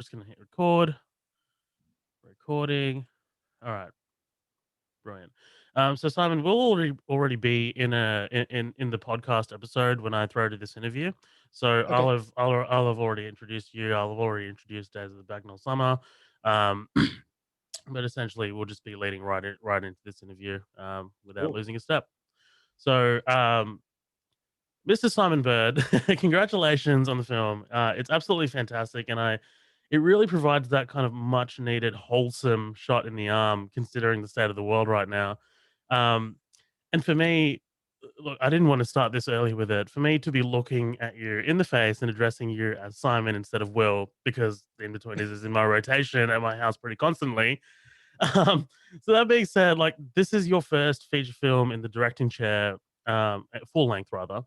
Just gonna hit record. Recording. All right, brilliant. So Simon, we'll already be in the podcast episode when I throw to this interview. So Okay, I'll have already introduced you. I'll have already introduced Days of the Bagnold Summer. Um, but essentially, we'll just be leading right into this interview without cool. losing a step. So, Mr. Simon Bird, congratulations on the film. It's absolutely fantastic, and it really provides that kind of much needed, wholesome shot in the arm, considering the state of the world right now. Um, and for me, look, I didn't want to start this early with it. For me to be looking at you in the face and addressing you as Simon instead of Will, because the Inbetweeners is in my rotation at my house pretty constantly. Um, so that being said, like this is your first feature film in the directing chair, full length rather.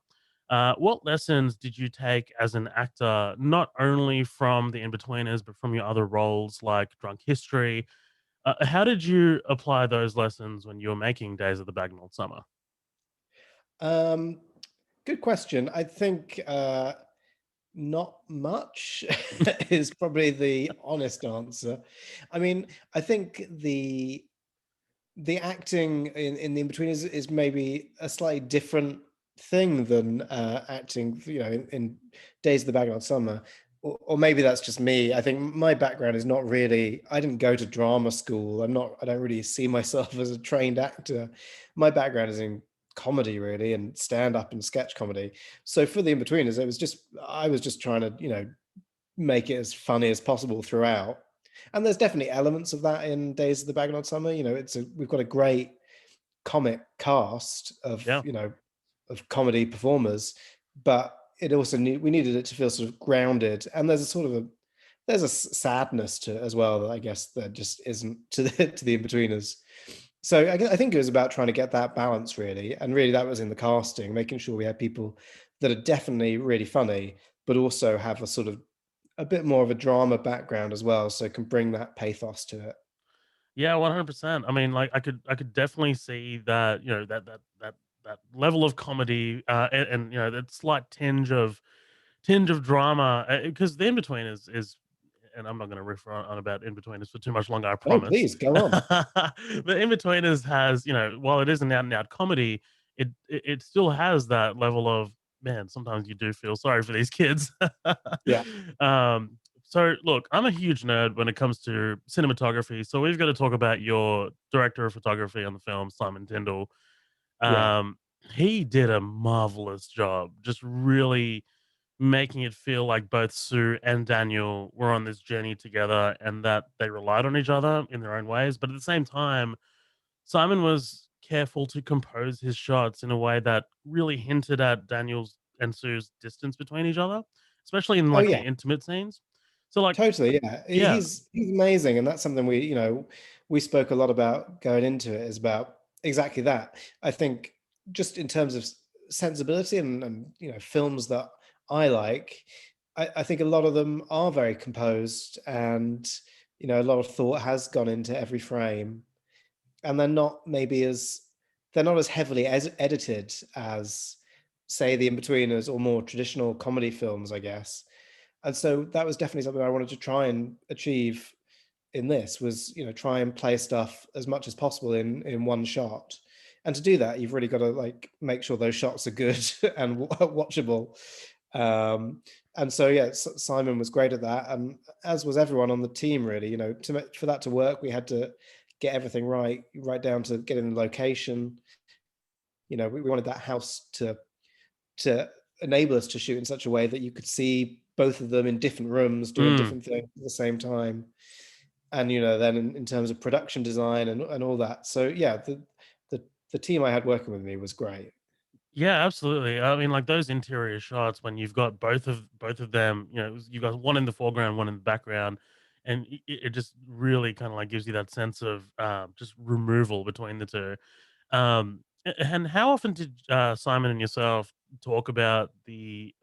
What lessons did you take as an actor, not only from the Inbetweeners, but from your other roles like Drunk History? How did you apply those lessons when you were making Days of the Bagnold Summer? Um, Good question. I think not much is probably the honest answer. I mean, I think the acting in the in-between is maybe a slightly different thing than acting, in Days of the Bagnold Summer. Or maybe that's just me. I think my background is not really. I didn't go to drama school. I'm not. I don't really see myself as a trained actor. My background is in comedy, really, and stand up and sketch comedy. So for the In-Betweeners, I was just trying to, make it as funny as possible throughout. And there's definitely elements of that in Days of the Bagnold Summer. We've got a great comic cast of, Yeah. of comedy performers, but we needed it to feel sort of grounded. And there's a sadness to it as well that I guess that just isn't to the In-Betweeners. So I think it was about trying to get that balance really, and really that was in the casting, making sure we had people that are definitely really funny, but also have a bit more of a drama background as well, so can bring that pathos to it. Yeah, 100%. I mean, like I could definitely see that, that level of comedy and that slight tinge of drama because the in between is and I'm not going to riff on about in betweeners for too much longer, I No, promise. please go on. The in betweeners has, while it is an out and out comedy, it still has that level of man. Sometimes you do feel sorry for these kids. Yeah, So look, I'm a huge nerd when it comes to cinematography. So we've got to talk about your director of photography on the film, Simon Tyndall. yeah. Um, he did a marvelous job, just really making it feel like both Sue and Daniel were on this journey together and that they relied on each other in their own ways. But at the same time, Simon was careful to compose his shots in a way that really hinted at Daniel's and Sue's distance between each other, especially in Oh, like the yeah, intimate scenes. So like, totally, yeah. yeah, He's amazing, and that's something we spoke a lot about going into it, is about exactly that. I think just in terms of sensibility and, films that I like, I think a lot of them are very composed and, a lot of thought has gone into every frame. And they're not as heavily edited as, say, the In-Betweeners or more traditional comedy films, I guess. And so that was definitely something I wanted to try and achieve in this, was, try and play stuff as much as possible in one shot. And to do that, you've really got to like make sure those shots are good and watchable. Um, and so yeah, Simon was great at that, and as was everyone on the team. Really, for that to work, we had to get everything right down to getting the location. We wanted that house to enable us to shoot in such a way that you could see both of them in different rooms doing mm, different things at the same time. And then in terms of production design and all that. So yeah, the the team I had working with me was great. yeah, absolutely. I mean, like those interior shots when you've got both of them, you've got one in the foreground, one in the background, and it just really kind of like gives you that sense of just removal between the two. And how often did Simon and yourself talk about the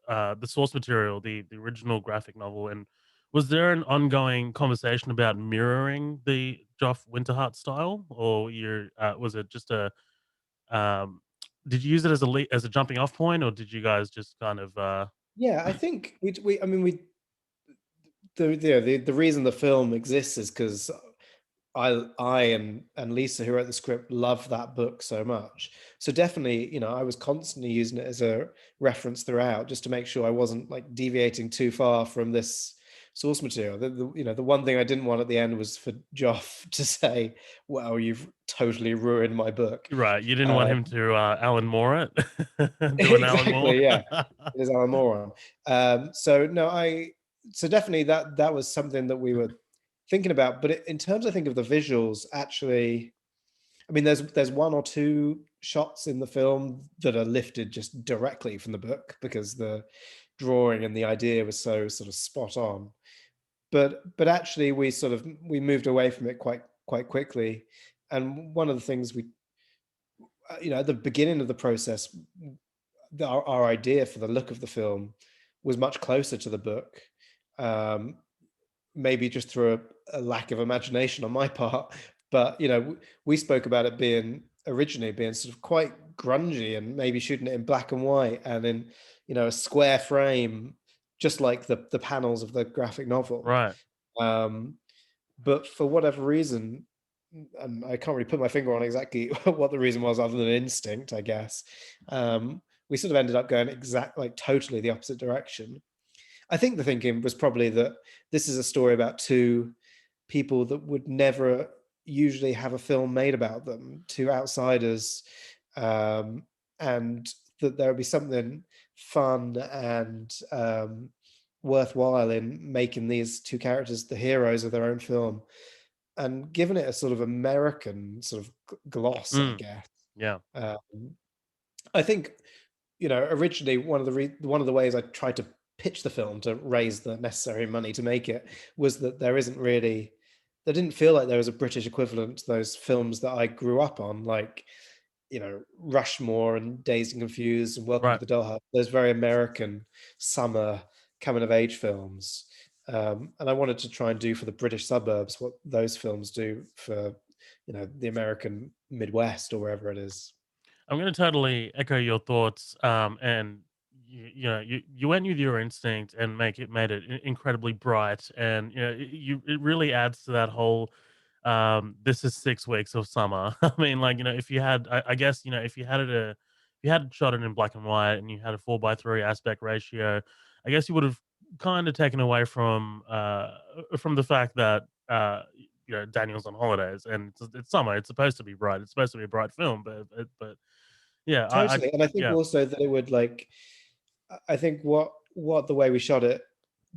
source material, the original graphic novel, and was there an ongoing conversation about mirroring the Joff Winterhart style, or was it just a um, did you use it as as a jumping off point, or did you guys just kind of Yeah, I think I mean, we the reason the film exists is because I and Lisa, who wrote the script, love that book so much. So definitely, I was constantly using it as a reference throughout, just to make sure I wasn't like deviating too far from this source material. The one thing I didn't want at the end was for Joff to say, "Well, you've totally ruined my book." Right, you didn't want Uh, him to, Alan Moore it? Do an Alan Moore? exactly, yeah. It is Alan Moore. So no, so definitely that was something that we were thinking about. But in terms, I think, of the visuals, actually, I mean, there's one or two shots in the film that are lifted just directly from the book because the drawing and the idea was so sort of spot on. But actually, we moved away from it quite quickly. And one of the things at the beginning of the process, our idea for the look of the film was much closer to the book. Um, Maybe just through a lack of imagination on my part, but we spoke about it being originally being sort of quite grungy and maybe shooting it in black and white and in a square frame, just like the panels of the graphic novel. Right. Um, but for whatever reason, and I can't really put my finger on exactly what the reason was, other than instinct, I guess. We sort of ended up going like totally the opposite direction. I think the thinking was probably that this is a story about two people that would never usually have a film made about them, two outsiders, um, and that there would be something fun and worthwhile in making these two characters the heroes of their own film and giving it a sort of American sort of gloss, I Mm, guess. yeah. Um, I think, originally one of the ways I tried to pitch the film to raise the necessary money to make it was that there didn't feel like there was a British equivalent to those films that I grew up on, like, Rushmore and Dazed and Confused and Welcome to Right. the Dollhouse, those very American summer coming of age films. And I wanted to try and do for the British suburbs what those films do for, the American Midwest or wherever it is. I'm gonna totally echo your thoughts, and you went with your instinct and made it incredibly bright, and it really adds to that whole. This is 6 weeks of summer. I mean, like if you had, I guess if you had if you had shot it in black and white and you had a 4:3 aspect ratio, I guess you would have kind of taken away from the fact that Daniel's on holidays and it's summer. It's supposed to be bright. It's supposed to be a bright film, but yeah, I Totally, and I think yeah, also that it would, like, I think what the way we shot it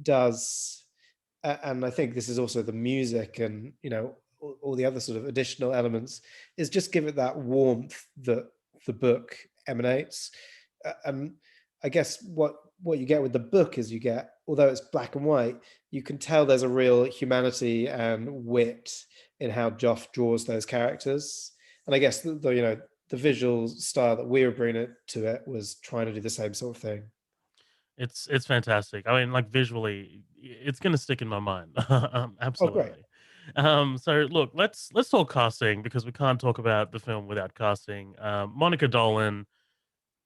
does, and I think this is also the music and, all the other sort of additional elements, is just give it that warmth that the book emanates. I guess what you get with the book is, although it's black and white, you can tell there's a real humanity and wit in how Joff draws those characters. And I guess the visual style that we were bringing it to it was trying to do the same sort of thing. it's fantastic. I mean, like visually, it's gonna stick in my mind. Oh, great. Absolutely. So look, let's talk casting because we can't talk about the film without casting. Monica Dolan,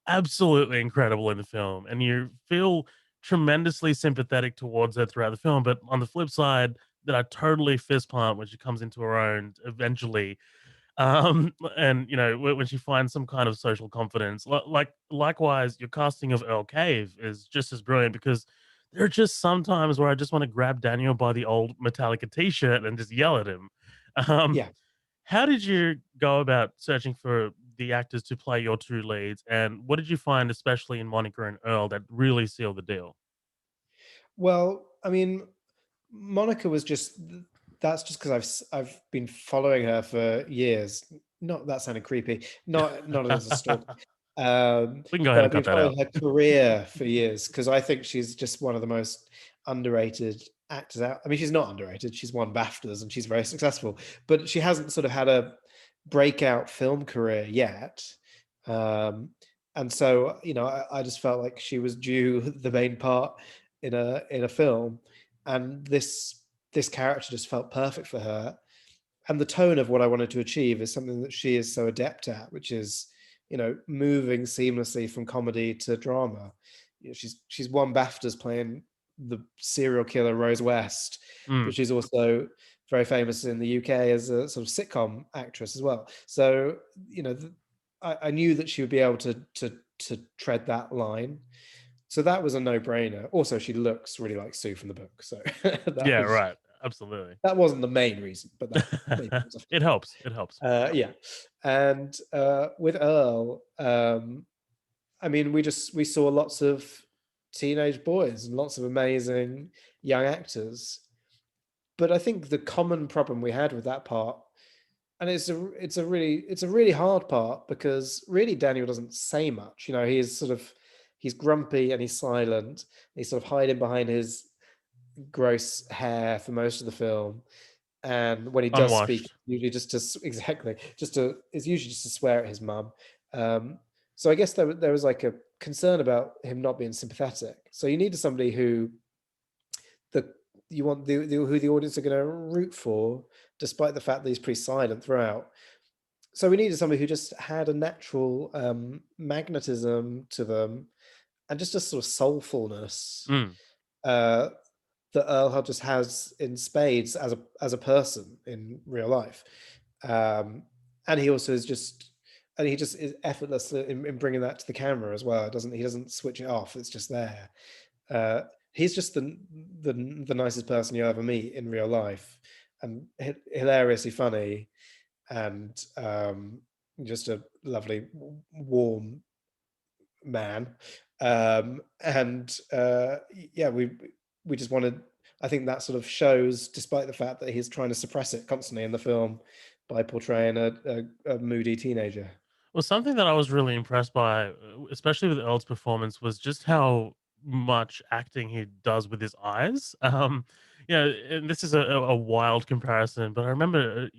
absolutely incredible in the film, and you feel tremendously sympathetic towards her throughout the film. But on the flip side, that I totally fist pump when she comes into her own eventually. And when she finds some kind of social confidence, like likewise, your casting of Earl Cave is just as brilliant because there are just some times where I just want to grab Daniel by the old Metallica T-shirt and just yell at him. Um, Yeah. how did you go about searching for the actors to play your two leads, and what did you find, especially in Monica and Earl, that really sealed the deal? Well, I mean, Monica was just that's just because I've been following her for years. Not that sounded creepy. Not as a stalker. We can go ahead But and I've cut been that out. following her career for years because I think she's just one of the most underrated actors out. I mean, she's not underrated. She's won BAFTAs and she's very successful, but she hasn't sort of had a breakout film career yet. Um, and so, I just felt like she was due the main part in a film, and this character just felt perfect for her. And the tone of what I wanted to achieve is something that she is so adept at, which is, moving seamlessly from comedy to drama. She's won BAFTAs playing the serial killer Rose West, Mm. but she's also very famous in the UK as a sort of sitcom actress as well. So, you know, I knew that she would be able to tread that line. So that was a no-brainer. Also, she looks really like Sue from the book. So Yeah, right. Absolutely. that wasn't the main reason, but that maybe was a It factor. helps. It helps. Yeah. And with Earl, I mean, we saw lots of teenage boys and lots of amazing young actors. But I think the common problem we had with that part, and it's a really hard part because really Daniel doesn't say much. You know, he's grumpy and he's silent. He's sort of hiding behind his gross hair for most of the film. And when he does speak, Unwashed. usually exactly just to it's usually just to swear at his mum. So I guess there was like a concern about him not being sympathetic. So you needed somebody who the you want who the audience are going to root for, despite the fact that he's pretty silent throughout. So we needed somebody who just had a natural magnetism to them and just a sort of soulfulness Mm. uh, that Earl just has in spades as a person in real life. Um, and he also is just and he just is effortless in bringing that to the camera as well. He doesn't switch it off. It's just there. Uh, he's just the nicest person you ever meet in real life, and hilariously funny, and just a lovely, warm man. And yeah, we just wanted. I think that sort of shows, despite the fact that he's trying to suppress it constantly in the film by portraying a moody teenager. Well, something that I was really impressed by, especially with Earl's performance, was just how much acting he does with his eyes. And this is a wild comparison, but I remember,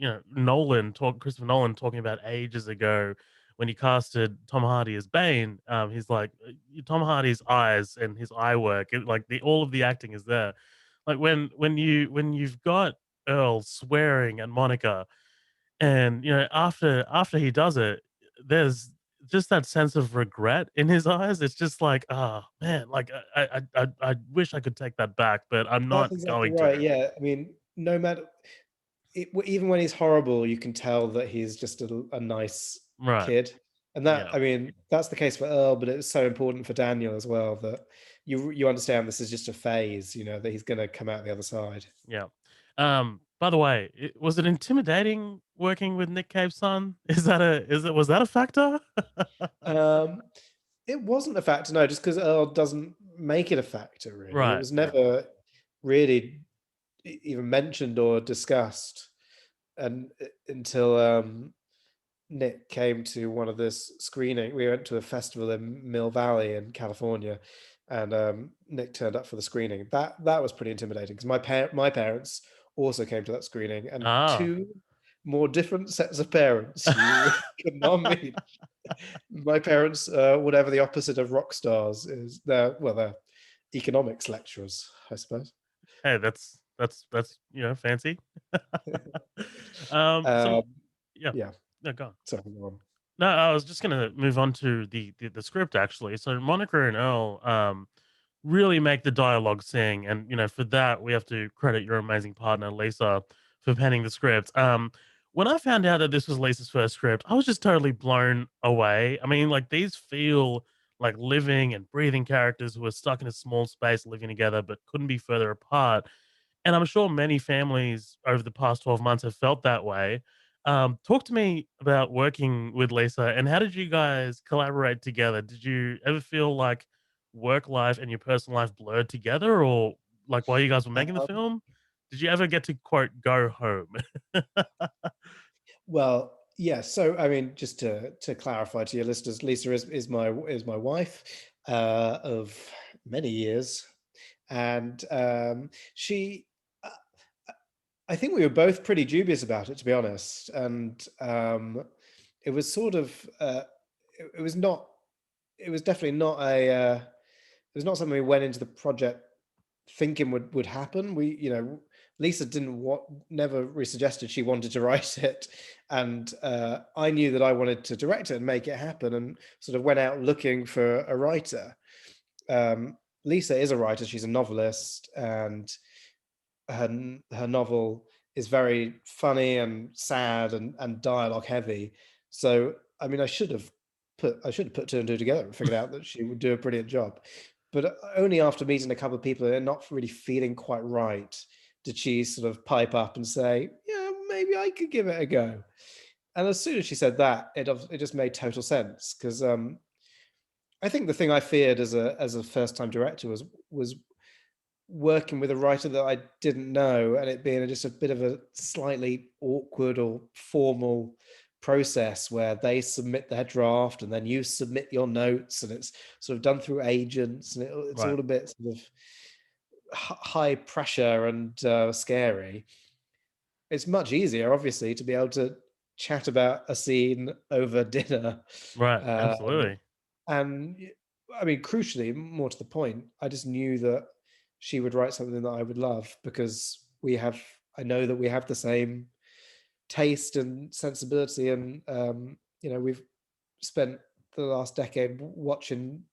Christopher Nolan talking about ages ago when he casted Tom Hardy as Bane. He's like, Tom Hardy's eyes and his eye work, all of the acting is there. Like when you've got Earl swearing at Monica, and, after he does it, there's just that sense of regret in his eyes. It's just like, "Oh, man, like, I wish I could take that back, but I'm That's not exactly going right. to." Yeah, I mean, no matter even when he's horrible, you can tell that he's just a nice Right. kid. And that, Yeah. I mean, that's the case for Earl, but it's so important for Daniel as well that you understand this is just a phase, you know, that he's going to come out the other side. Yeah. By the way, was it intimidating working with Nick Cave's son? Was that a factor? Um, it wasn't a factor, no, just because Earl doesn't make it a factor, really. It Right, was yeah. never really even mentioned or discussed until Nick came to one of this screening. We went to a festival in Mill Valley in California, and Nick turned up for the screening. That was pretty intimidating because my parents also came to that screening, and Oh. two more different sets of parents you could not meet. My parents, whatever the opposite of rock stars is, they're economics lecturers, I suppose. Hey, that's, fancy. So Um, yeah. yeah, No, go on. sorry, go on. No, I was just gonna move on to the script actually. So Monica and Earl really make the dialogue sing, and for that we have to credit your amazing partner Lisa for penning the script. When I found out that this was Lisa's first script, I was just totally blown away. I mean, like these feel like living and breathing characters who are stuck in a small space living together but couldn't be further apart. And I'm sure many families over the past 12 months have felt that way. Talk to me about working with Lisa and how did you guys collaborate together? Did you ever feel like work life and your personal life blurred together, or like while you guys were making the Um, film? Did you ever get to quote go home? Well, yeah. So, I mean, just to clarify to your listeners, Lisa is my wife of many years, and she. uh, I think we were both pretty dubious about it, to be honest, and it was sort of it was not. It was definitely not it was not something we went into the project thinking would happen. Lisa didn't want never really suggested she wanted to write it, and I knew that I wanted to direct it and make it happen, and sort of went out looking for a writer. Lisa is a writer. She's a novelist, and her novel is very funny and sad and dialogue heavy. So, I mean, I should have put two and two together and figured out that she would do a brilliant job. But only after meeting a couple of people and not really feeling quite right did she sort of pipe up and say, "Yeah, maybe I could give it a go." And as soon as she said that, it just made total sense because I think the thing I feared as a first time director was working with a writer that I didn't know, and it being just a bit of a slightly awkward or formal process where they submit their draft and then you submit your notes, and it's sort of done through agents, and it's Right. all a bit sort of high pressure and scary. It's much easier, obviously, to be able to chat about a scene over dinner. Right. Um, Absolutely. and I mean, crucially, more to the point, I just knew that she would write something that I would love because I know that we have the same taste and sensibility. And, we've spent the last decade watching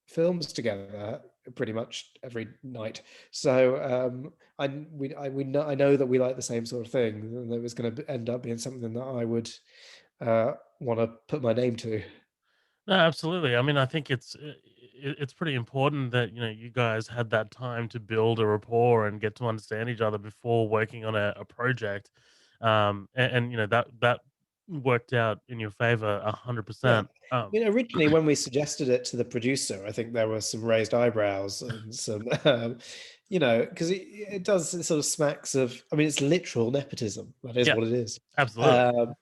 films together pretty much every night. So I know that we like the same sort of thing, and that it was going to end up being something that I would want to put my name to. No, absolutely. I mean, I think it's pretty important that you guys had that time to build a rapport and get to understand each other before working on a project, and that worked out in your favor a hundred Yeah. percent. I mean, originally, when we suggested it to the producer, I think there were some raised eyebrows and some, because it does, it sort of smacks of, I mean, it's literal nepotism. That is Yeah, what it is. absolutely. Um,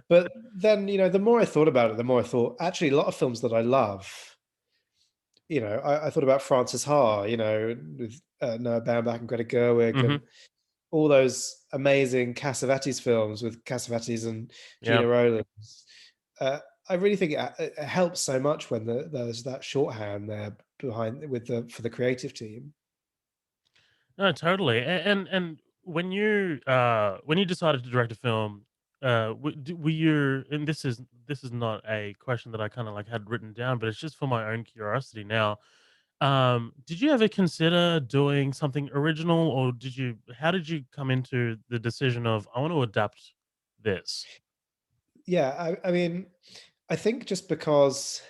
but then, the more I thought about it, the more I thought, actually, a lot of films that I love, I thought about Francis Ha, with Noah Baumbach and Greta Gerwig, Hmm. and all those amazing Cassavetes films with Cassavetes and Yeah. Gina Rowlands. Uh, I really think it helps so much when there's that shorthand there behind with the for the creative team. No, totally. And when you decided to direct a film, were you? And this is not a question that I kind of like had written down, but it's just for my own curiosity now. Did you ever consider doing something original, or did you? How did you come into the decision of I want to adapt this? Yeah, I mean, I think just because,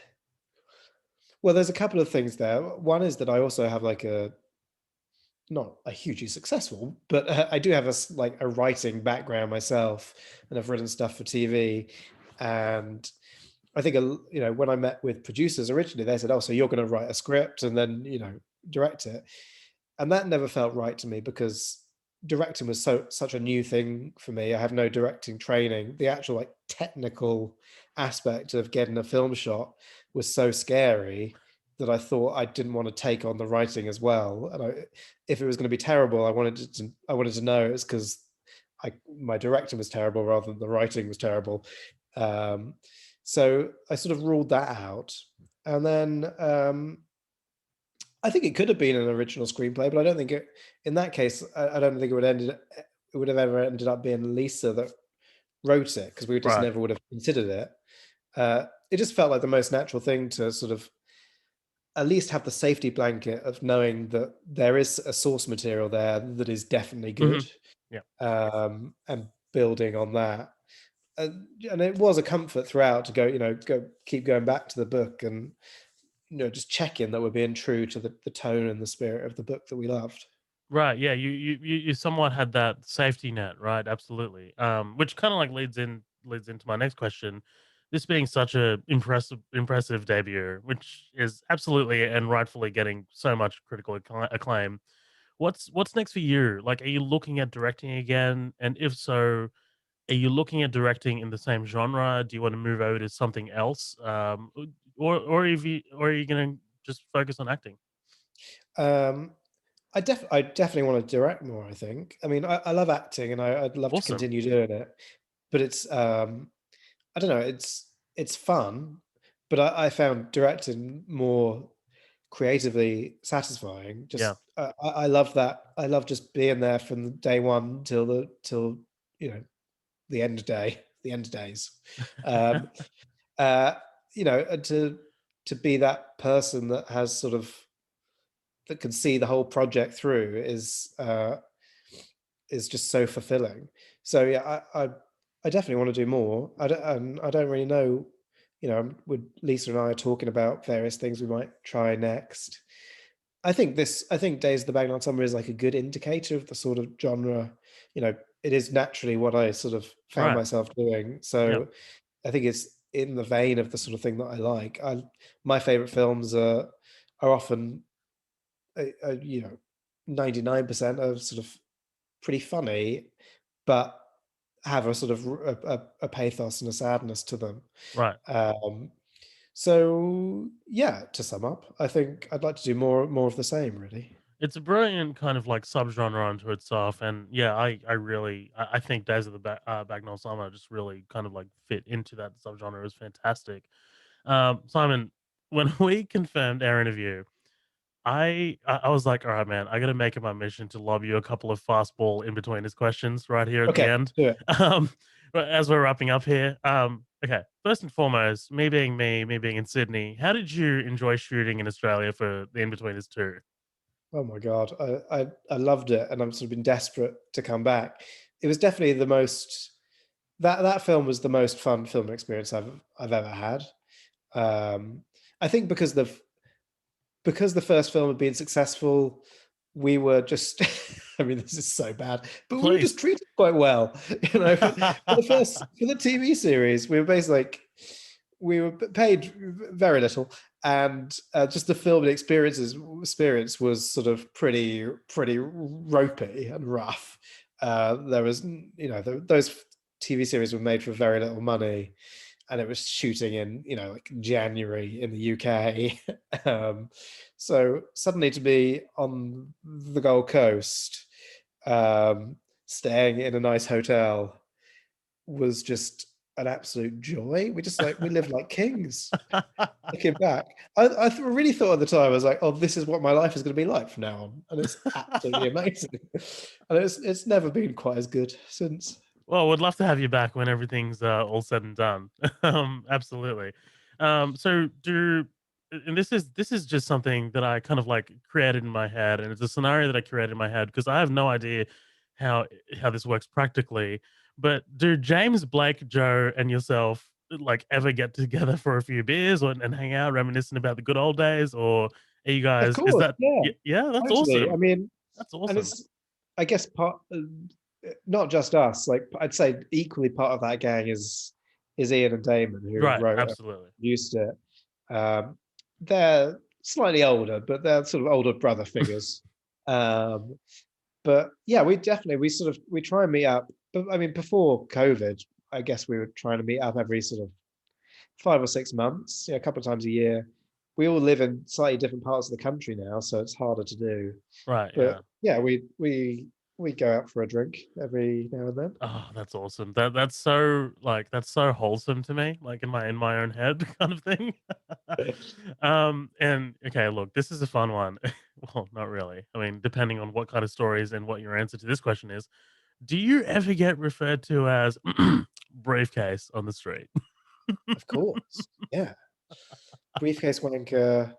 well, there's a couple of things there. One is that I also have like a not a hugely successful, but I do have like a writing background myself, and I've written stuff for TV. And I think when I met with producers originally, they said, "Oh, so you're going to write a script and then direct it," and that never felt right to me because directing was such a new thing for me. I have no directing training. The actual like technical aspect of getting a film shot was so scary that I thought I didn't want to take on the writing as well. And if it was going to be terrible, I wanted to know it's because my directing was terrible rather than the writing was terrible. Um, so I sort of ruled that out, and then I think it could have been an original screenplay, but I don't think it. In that case, I don't think it would have ever ended up being Lisa that wrote it because we just Right. never would have considered it. It just felt like the most natural thing to sort of at least have the safety blanket of knowing that there is a source material there that is definitely Hmm. good, Yeah. and building on that. And it was a comfort throughout to go keep going back to the book and just checking that we're being true to the tone and the spirit of the book that we loved. Right. Yeah. You somewhat had that safety net, right? Absolutely. Which kind of like leads into my next question. This being such a impressive debut, which is absolutely and rightfully getting so much critical acclaim. What's next for you? Like, are you looking at directing again? And if so, are you looking at directing in the same genre? Do you want to move over to something else? Or are you going to just focus on acting? Um, I definitely want to direct more. I think. I mean, I love acting, and I'd love to Awesome. continue doing it. But I don't know. It's fun, but I found directing more creatively satisfying. Yeah. Just I love that. I love just being there from the day one till you know the end day, the end days. Um, uh, and to be that person that has sort of that can see the whole project through is just so fulfilling. So yeah, I definitely want to do more. I don't really know. You know, with Lisa and I are talking about various things we might try next. I think Days of the Bagnold Summer is like a good indicator of the sort of genre. You know, it is naturally what I sort of found Right. myself doing. Yeah. So I think it's in the vein of the sort of thing that I like. My favorite films are often you know, 99% are sort of pretty funny, but have a sort of a pathos and a sadness to them. Right. Um, so yeah, to sum up, I think I'd like to do more of the same, really. It's a brilliant kind of like subgenre unto itself, and yeah, I really I think Days of the Bagnall Summer just really kind of like fit into that subgenre. It was fantastic. Simon, when we confirmed our interview, I was like, all right, man, I got to make it my mission to lob you a couple of fastball in between his questions right here at the Okay, end. do it. Um, but as we're wrapping up here, okay, first and foremost, me being in Sydney, how did you enjoy shooting in Australia for the Inbetweeners 2? Oh my God, I loved it, and I've sort of been desperate to come back. It was definitely the most that film was the most fun film experience I've ever had. Um, I think because the first film had been successful, we were just I mean, this is so bad, but we were Please. just treated quite well. You know, for the TV series, we were basically like we were paid very little, and just the filming experience was sort of pretty ropey and rough. There was, you know, those TV series were made for very little money, and it was shooting in, you know, like January in the UK. um, so suddenly to be on the Gold Coast, um, staying in a nice hotel was just an absolute joy. We lived like kings. Looking back, really thought at the time, I was like, "Oh, this is what my life is going to be like from now on," and it's absolutely amazing. And it's never been quite as good since. Well, would love to have you back when everything's all said and done. Absolutely. So do and this is just something that I kind of like created in my head, and it's a scenario that I created in my head because I have no idea how how this works practically. But do James Blake, Joe, and yourself like ever get together for a few beers and hang out, reminiscing about the good old days, or are you Of guys? Is course, that yeah, yeah? That's totally. I awesome. mean, That's and awesome. it's I guess not just us. Like I'd say equally part of that gang is Ian and Damon who Right. wrote and Absolutely. produced it. Um, they're slightly older, but they're sort of older brother figures. Um, but yeah, we sort of we try and meet up. But I mean, before COVID, I guess we were trying to meet up every sort of 5 or 6 months, a couple of times a year. We all live in slightly different parts of the country now, so it's harder to do. Right. But Yeah. yeah, we go out for a drink every now and then. Oh, that's awesome. That's so like that's so wholesome to me, like in my own head kind of thing. And okay, look, this is a fun one. Well, not really. I mean, depending on what kind of stories and what your answer to this question is, do you ever get referred to as briefcase on the street? Of course, yeah. Briefcase wanker,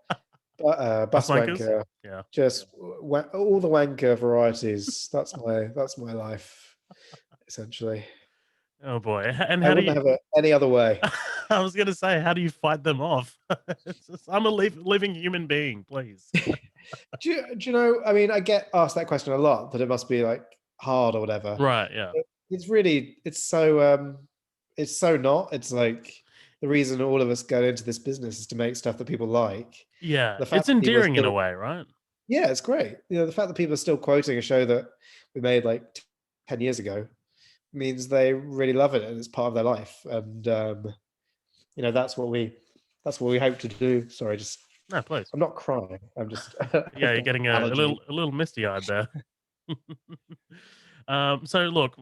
Bus bus wankers? wanker, Yeah. just all the wanker varieties. That's my life, essentially. Oh boy. And I how do wouldn't you have it any other way. I was gonna say, how do you fight them off? It's just, I'm a living human being, please. Do you know? I mean, I get asked that question a lot, that it must be like hard or whatever. Right, yeah. It's really, it's so not. It's like the reason all of us go into this business is to make stuff that people like. Yeah, The fact it's that people are endearing in a still, way, right? yeah, it's great. You know, the fact that people are still quoting a show that we made like 10 years ago means they really love it and it's part of their life. And you know, that's what we hope to do. Sorry, just No, please. I'm not crying. I'm just Yeah, I've you're got getting allergy. a little misty-eyed there. So look,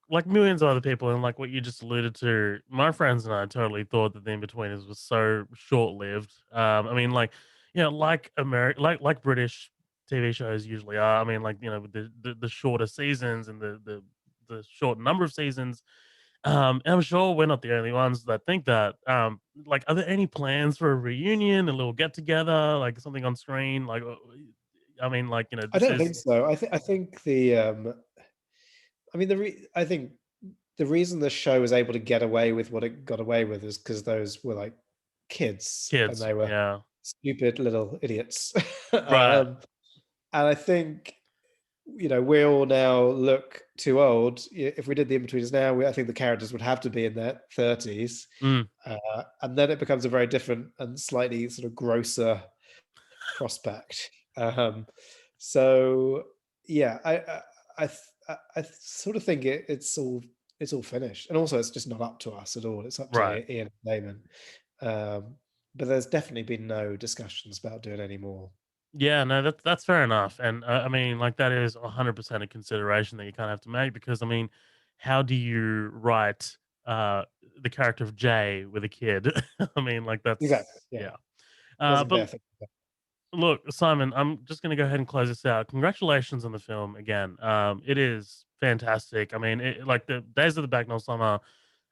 like millions of other people, and like what you just alluded to, my friends and I totally thought that the Inbetweeners was so short-lived. I mean, like, you know, like like British TV shows usually are. I mean, like, you know, with the shorter seasons and the short number of seasons. And I'm sure we're not the only ones that think that. Like, are there any plans for a reunion, a little get together, like something on screen? Like, I mean, like, I this don't think is so. I think I mean, I think the reason the show was able to get away with what it got away with is because those were, like, kids, and kids. they were Yeah. stupid little idiots. Right. And I think, we all now look too old. If we did the Inbetweeners now, I think the characters would have to be in their 30s, Mm, and then it becomes a very different and slightly sort of grosser prospect. So yeah, I sort of think it's all finished, and also it's just not up to us at all. It's up to right. Ian Damon. But there's definitely been no discussions about doing any more. Yeah, no, that's fair enough. And I mean, like, that is 100% a consideration that you kind of have to make because, I mean, how do you write uh, the character of Jay with a kid? I mean, like, Exactly. that's, Yeah, yeah. doesn't But bear thinking about. look, Simon, I'm just going to go ahead and close this out. Congratulations on the film again. It is fantastic. I mean, like the Days of the Bagnold Summer,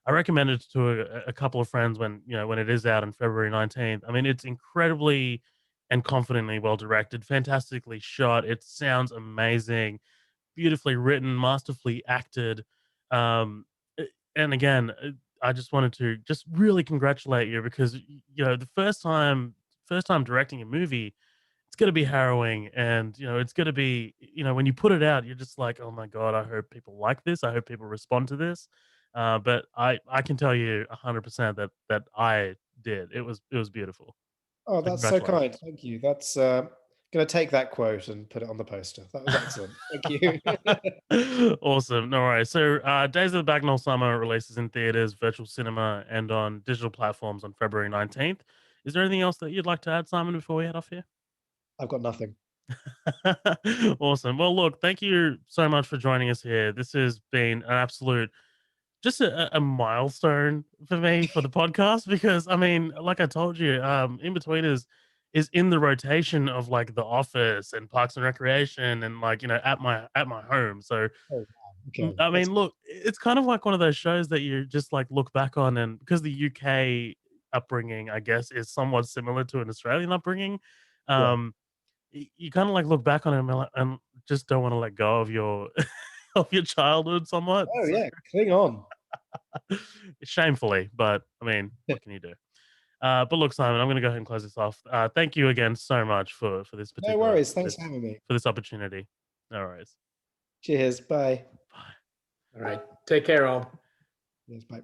I recommended it to a couple of friends when when it is out on February 19th. I mean, it's incredibly and confidently well directed, fantastically shot. It sounds amazing, beautifully written, masterfully acted. Um, and again, I just wanted to just really congratulate you because the first time directing a movie, it's gonna be harrowing, and it's gonna be when you put it out, you're just like, oh my god, I hope people like this. I hope people respond to this. But I can tell you 100% that I did. It was beautiful. Oh, So that's so kind. congratulations. Thank you. That's gonna take that quote and put it on the poster. That was excellent. Thank you. Awesome. No worries. So, Days of the Bagnall Summer releases in theaters, virtual cinema, and on digital platforms on February 19th. Is there anything else that you'd like to add, Simon, before we head off here? I've got nothing. Awesome. Well, look, thank you so much for joining us here. This has been an absolute just a milestone for me for the podcast because I mean, like I told you, In Betweeners is in the rotation of like The Office and Parks and Recreation and like at my home. So Oh, wow. Okay, I that's mean, look, it's kind of like one of those shows that you just like look back on, and because the UK upbringing, I guess, is somewhat similar to an Australian upbringing. yeah. Um, you kind of like look back on it and just don't want to let go of your of your childhood somewhat. Oh, So yeah, cling on. shamefully, but I mean, what can you do? But look, Simon, I'm going to go ahead and close this off. Thank you again so much for this No particular worries. Thanks for this having me. for this opportunity. No worries. Cheers. Bye. Bye. All right. Take care, all. Yes, bye.